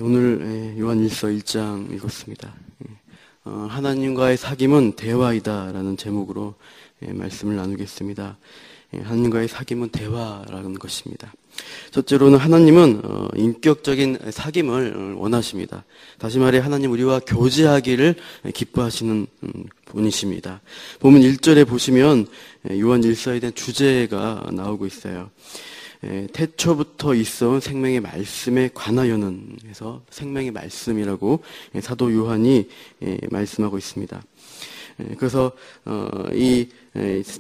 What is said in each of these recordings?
오늘 요한일서 1장 읽었습니다. 하나님과의 사귐은 대화이다라는 제목으로 말씀을 나누겠습니다. 하나님과의 사귐은 대화라는 것입니다. 첫째로는 하나님은 인격적인 사귐을 원하십니다. 다시 말해 하나님 우리와 교제하기를 기뻐하시는 분이십니다. 본문 1절에 보시면 요한일서에 대한 주제가 나오고 있어요. 태초부터 있어온 생명의 말씀에 관하여는 해서 생명의 말씀이라고 사도 요한이 말씀하고 있습니다. 그래서 이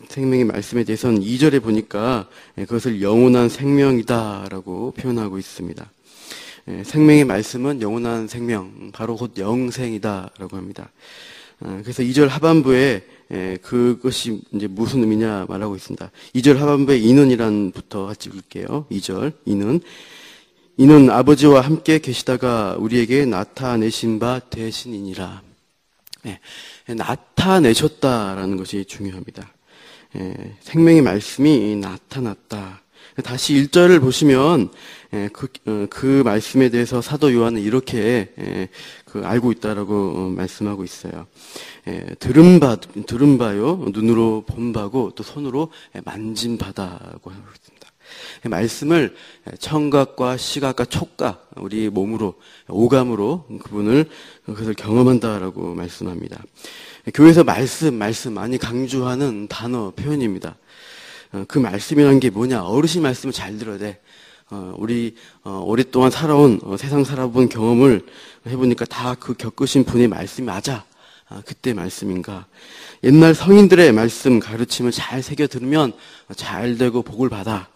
생명의 말씀에 대해서는 2절에 보니까 그것을 영원한 생명이다라고 표현하고 있습니다. 생명의 말씀은 영원한 생명, 바로 곧 영생이다라고 합니다. 그래서 2절 하반부에 그것이 이제 무슨 의미냐 말하고 있습니다. 2절 하반부에 이는이란부터 같이 읽을게요. 2절 이는 아버지와 함께 계시다가 우리에게 나타내신 바 되시니라. 나타내셨다라는 것이 중요합니다. 생명의 말씀이 나타났다. 다시 1절을 보시면 그 말씀에 대해서 사도 요한은 이렇게 알고 있다라고 말씀하고 있어요. 들은 바요, 눈으로 본 바고 또 손으로 만진 바다고 하고 있습니다. 말씀을 청각과 시각과 촉각, 우리 몸으로, 오감으로 그것을 경험한다라고 말씀합니다. 교회에서 말씀 많이 강조하는 단어, 표현입니다. 그 말씀이라는 게 뭐냐? 어르신 말씀을 잘 들어야 돼. 우리 오랫동안 세상 살아본 경험을 해보니까 다 그 겪으신 분의 말씀이 맞아. 그때 말씀인가? 옛날 성인들의 말씀 가르침을 잘 새겨 들으면 잘 되고 복을 받아.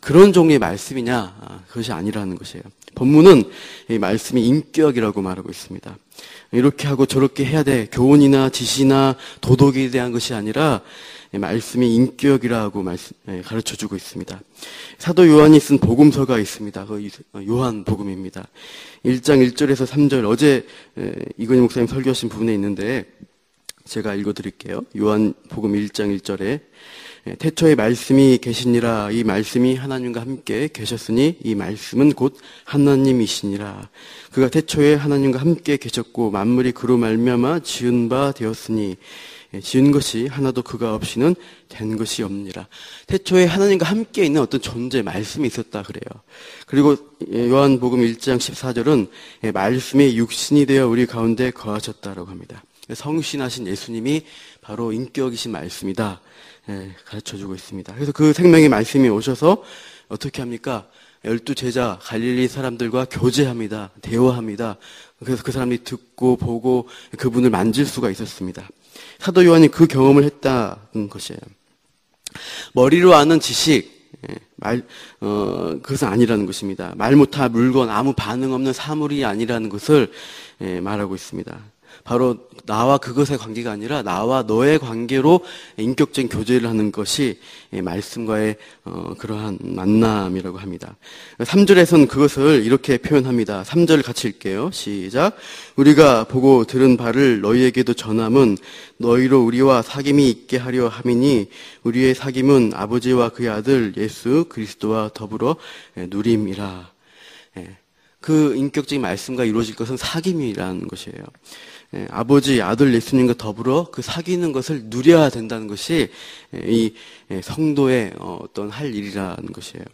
그런 종류의 말씀이냐? 그것이 아니라는 것이에요. 본문은 이 말씀이 인격이라고 말하고 있습니다. 이렇게 하고 저렇게 해야 돼. 교훈이나 지시나 도덕에 대한 것이 아니라 말씀이 인격이라고 가르쳐주고 있습니다. 사도 요한이 쓴 복음서가 있습니다. 그 요한 복음입니다. 1장 1절에서 3절, 어제 이건희 목사님 설교하신 부분에 있는데 제가 읽어드릴게요. 요한 복음 1장 1절에 태초에 말씀이 계시니라. 이 말씀이 하나님과 함께 계셨으니 이 말씀은 곧 하나님이시니라. 그가 태초에 하나님과 함께 계셨고 만물이 그로 말미암아 지은 바 되었으니 지은 것이 하나도 그가 없이는 된 것이 없니라. 태초에 하나님과 함께 있는 어떤 존재, 말씀이 있었다 그래요. 그리고 요한복음 1장 14절은 말씀이 육신이 되어 우리 가운데 거하셨다라고 합니다. 성신하신 예수님이 바로 인격이신 말씀이다 가르쳐주고 있습니다. 그래서 그 생명의 말씀이 오셔서 어떻게 합니까? 12제자 갈릴리 사람들과 교제합니다. 대화합니다. 그래서 그 사람이 듣고 보고 그분을 만질 수가 있었습니다. 사도 요한이 그 경험을 했다는 것이에요. 머리로 아는 지식, 그것은 아니라는 것입니다. 말 못할 물건, 아무 반응 없는 사물이 아니라는 것을 말하고 있습니다. 바로 나와 그것의 관계가 아니라 나와 너의 관계로 인격적인 교제를 하는 것이 말씀과의 그러한 만남이라고 합니다. 3절에서는 그것을 이렇게 표현합니다. 3절 같이 읽게요. 시작. 우리가 보고 들은 바를 너희에게도 전함은 너희로 우리와 사귐이 있게 하려 함이니 우리의 사귐은 아버지와 그의 아들 예수 그리스도와 더불어 누림이라. 그 인격적인 말씀과 이루어질 것은 사귐이라는 것이에요. 아버지, 아들 예수님과 더불어 그 사귀는 것을 누려야 된다는 것이 이 성도의 어떤 할 일이라는 것이에요.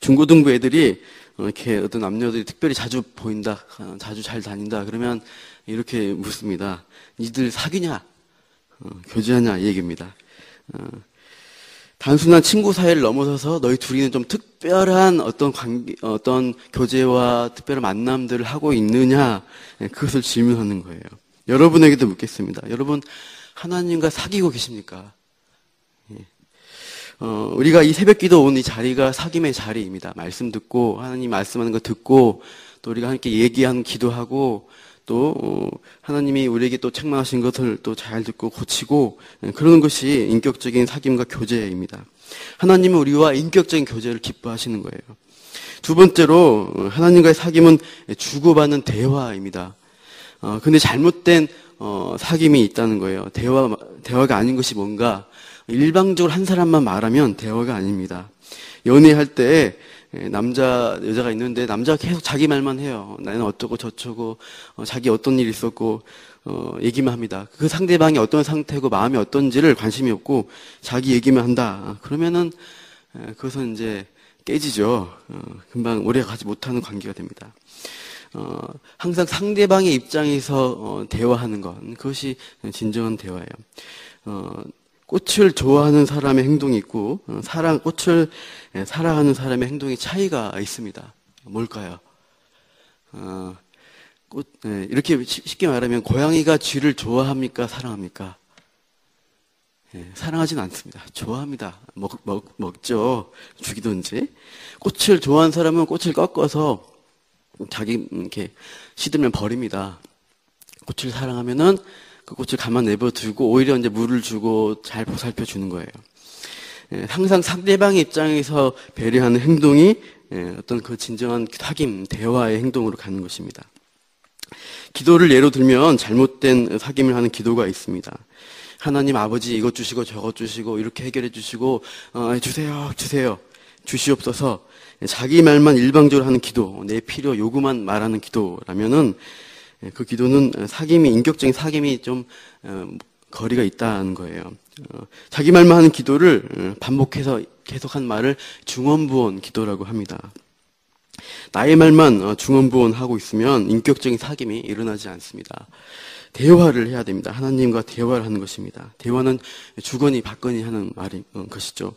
중고등부 애들이 이렇게 어떤 남녀들이 특별히 자주 보인다, 자주 잘 다닌다 그러면 이렇게 묻습니다. 니들 사귀냐? 교제하냐? 이 얘기입니다. 단순한 친구 사이를 넘어서서 너희 둘이는 좀 특별한 어떤 관계, 어떤 교제와 특별한 만남들을 하고 있느냐, 그것을 질문하는 거예요. 여러분에게도 묻겠습니다. 여러분, 하나님과 사귀고 계십니까? 우리가 이 새벽 기도 온 이 자리가 사귐의 자리입니다. 말씀 듣고, 하나님 말씀하는 거 듣고, 또 우리가 함께 얘기하는 기도하고, 또 하나님이 우리에게 또 책망하신 것을 또 잘 듣고 고치고 그러는 것이 인격적인 사귐과 교제입니다. 하나님은 우리와 인격적인 교제를 기뻐하시는 거예요. 두 번째로 하나님과의 사귐은 주고받는 대화입니다. 근데 잘못된 사귐이 있다는 거예요. 대화가 아닌 것이 뭔가 일방적으로 한 사람만 말하면 대화가 아닙니다. 연애할 때 남자, 여자가 있는데 남자가 계속 자기 말만 해요. 나는 어쩌고 저쩌고, 자기 어떤 일이 있었고, 얘기만 합니다. 그 상대방이 어떤 상태고 마음이 어떤지를 관심이 없고 자기 얘기만 한다. 그러면은 그것은 이제 깨지죠. 금방 오래 가지 못하는 관계가 됩니다. 항상 상대방의 입장에서 대화하는 것, 그것이 진정한 대화예요. 꽃을 좋아하는 사람의 행동이 있고 꽃을 사랑하는 사람의 행동이 차이가 있습니다. 뭘까요? 이렇게 쉽게 말하면 고양이가 쥐를 좋아합니까? 사랑합니까? 사랑하진 않습니다. 좋아합니다. 먹죠. 죽이든지. 꽃을 좋아하는 사람은 꽃을 꺾어서 자기 이렇게 시들면 버립니다. 꽃을 사랑하면은 그 꽃을 가만 내버려두고 오히려 이제 물을 주고 잘 보살펴 주는 거예요. 항상 상대방의 입장에서 배려하는 행동이 어떤 그 진정한 사귐, 대화의 행동으로 가는 것입니다. 기도를 예로 들면 잘못된 사귐을 하는 기도가 있습니다. 하나님 아버지 이것 주시고 저것 주시고 이렇게 해결해 주시고 주세요 주시옵소서. 자기 말만 일방적으로 하는 기도, 내 필요 요구만 말하는 기도라면은 그 기도는 인격적인 사귐이 좀 거리가 있다는 거예요. 자기 말만 하는 기도를 반복해서 계속한 말을 중언부언 기도라고 합니다. 나의 말만 중언부언하고 있으면 인격적인 사귐이 일어나지 않습니다. 대화를 해야 됩니다. 하나님과 대화를 하는 것입니다. 대화는 주거니 받거니 하는 말인 것이죠.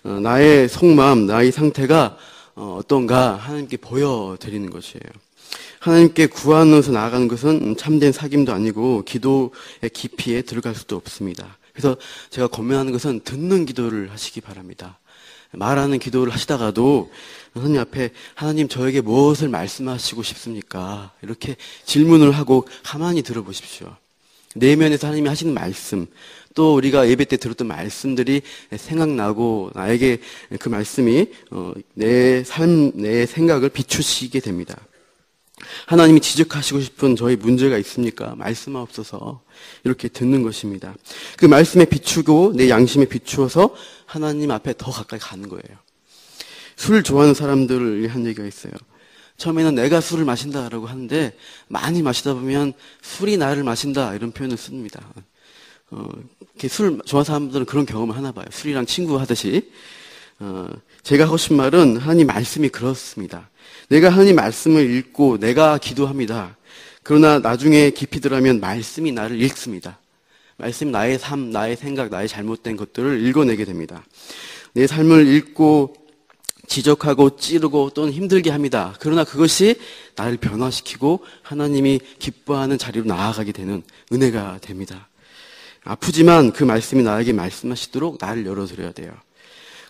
나의 속마음, 나의 상태가 어떤가 하나님께 보여드리는 것이에요. 하나님께 구하면서 나아가는 것은 참된 사귐도 아니고 기도의 깊이에 들어갈 수도 없습니다. 그래서 제가 권면하는 것은 듣는 기도를 하시기 바랍니다. 말하는 기도를 하시다가도 하나님 앞에 하나님 저에게 무엇을 말씀하시고 싶습니까? 이렇게 질문을 하고 가만히 들어보십시오. 내면에서 하나님이 하시는 말씀, 또 우리가 예배 때 들었던 말씀들이 생각나고 나에게 그 말씀이 내 삶, 내 생각을 비추시게 됩니다. 하나님이 지적하시고 싶은 저희 문제가 있습니까? 말씀하옵소서. 이렇게 듣는 것입니다. 그 말씀에 비추고 내 양심에 비추어서 하나님 앞에 더 가까이 가는 거예요. 술 좋아하는 사람들을 한 얘기가 있어요. 처음에는 내가 술을 마신다라고 하는데 많이 마시다 보면 술이 나를 마신다 이런 표현을 씁니다. 이렇게 술 좋아하는 사람들은 그런 경험을 하나 봐요. 술이랑 친구 하듯이. 제가 하고 싶은 말은 하나님 말씀이 그렇습니다. 내가 하나님 말씀을 읽고 내가 기도합니다. 그러나 나중에 깊이 들어가면 말씀이 나를 읽습니다. 말씀이 나의 삶, 나의 생각, 나의 잘못된 것들을 읽어내게 됩니다. 내 삶을 읽고 지적하고 찌르고 또는 힘들게 합니다. 그러나 그것이 나를 변화시키고 하나님이 기뻐하는 자리로 나아가게 되는 은혜가 됩니다. 아프지만 그 말씀이 나에게 말씀하시도록 나를 열어드려야 돼요.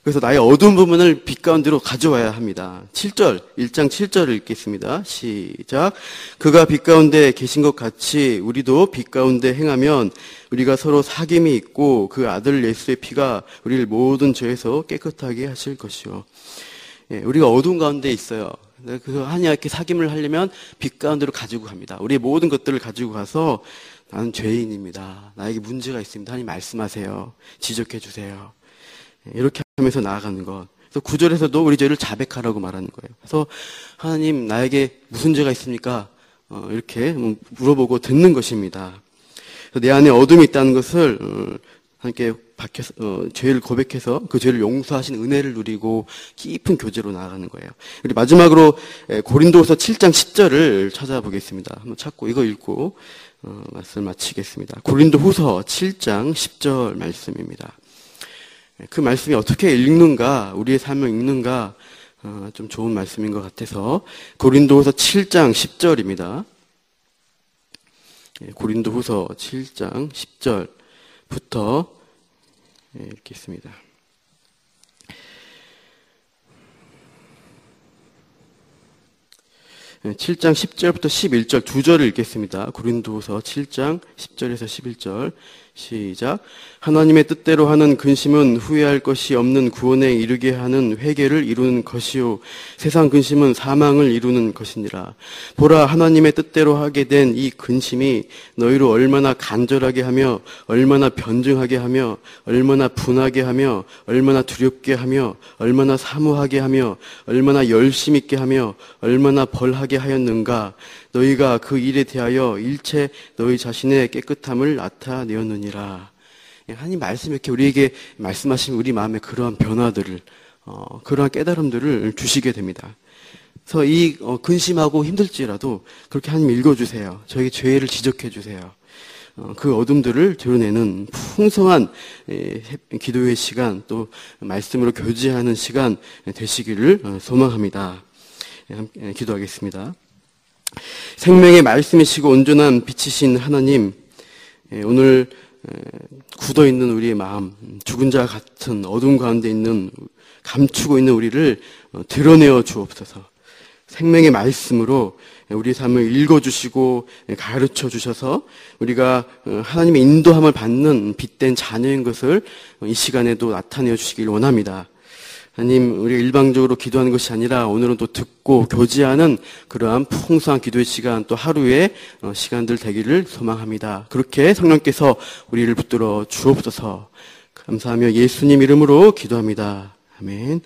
그래서 나의 어두운 부분을 빛 가운데로 가져와야 합니다. 7절, 1장 7절을 읽겠습니다. 시작. 그가 빛 가운데 계신 것 같이 우리도 빛 가운데 행하면 우리가 서로 사귐이 있고 그 아들 예수의 피가 우리를 모든 죄에서 깨끗하게 하실 것이요. 우리가 어두운 가운데 있어요. 그 하나님께 사귐을 하려면 빛 가운데로 가지고 갑니다. 우리의 모든 것들을 가지고 가서 나는 죄인입니다. 나에게 문제가 있습니다. 하나님 말씀하세요. 지적해 주세요. 이렇게 하면서 나아가는 것. 그래서 9절에서도 우리 죄를 자백하라고 말하는 거예요. 그래서 하나님 나에게 무슨 죄가 있습니까? 이렇게 물어보고 듣는 것입니다. 그래서 내 안에 어둠이 있다는 것을 하나님께 밝혀서 죄를 고백해서 그 죄를 용서하신 은혜를 누리고 깊은 교제로 나아가는 거예요. 우리 마지막으로 고린도후서 7장 10절을 찾아보겠습니다. 한번 찾고 이거 읽고 말씀을 마치겠습니다. 고린도후서 7장 10절 말씀입니다. 그 말씀이 어떻게 읽는가, 우리의 삶을 읽는가 좀 좋은 말씀인 것 같아서 고린도후서 7장 10절입니다. 고린도후서 7장 10절부터 읽겠습니다. 7장 10절부터 11절 두 절을 읽겠습니다. 고린도후서 7장 10절에서 11절 시작. 하나님의 뜻대로 하는 근심은 후회할 것이 없는 구원에 이르게 하는 회개를 이루는 것이요 세상 근심은 사망을 이루는 것이니라. 보라, 하나님의 뜻대로 하게 된 이 근심이 너희로 얼마나 간절하게 하며 얼마나 변증하게 하며 얼마나 분하게 하며 얼마나 두렵게 하며 얼마나 사모하게 하며 얼마나 열심 있게 하며 얼마나 벌하게 하였는가. 너희가 그 일에 대하여 일체 너희 자신의 깨끗함을 나타내었느니라. 하나님 말씀이 이렇게 우리에게 말씀하시면 우리 마음에 그러한 변화들을 그러한 깨달음들을 주시게 됩니다. 그래서 이 근심하고 힘들지라도 그렇게 하나님 읽어주세요. 저에게 죄를 지적해 주세요. 그 어둠들을 드러내는 풍성한 기도의 시간, 또 말씀으로 교제하는 시간 되시기를 소망합니다. 기도하겠습니다. 생명의 말씀이시고 온전한 빛이신 하나님, 오늘 굳어있는 우리의 마음, 죽은 자 같은 어둠 가운데 있는, 감추고 있는 우리를 드러내어 주옵소서. 생명의 말씀으로 우리 삶을 읽어주시고 가르쳐 주셔서 우리가 하나님의 인도함을 받는 빛된 자녀인 것을 이 시간에도 나타내어 주시길 원합니다. 하나님, 우리가 일방적으로 기도하는 것이 아니라 오늘은 또 듣고 교제하는 그러한 풍성한 기도의 시간, 또 하루의 시간들 되기를 소망합니다. 그렇게 성령께서 우리를 붙들어 주옵소서. 감사하며 예수님 이름으로 기도합니다. 아멘.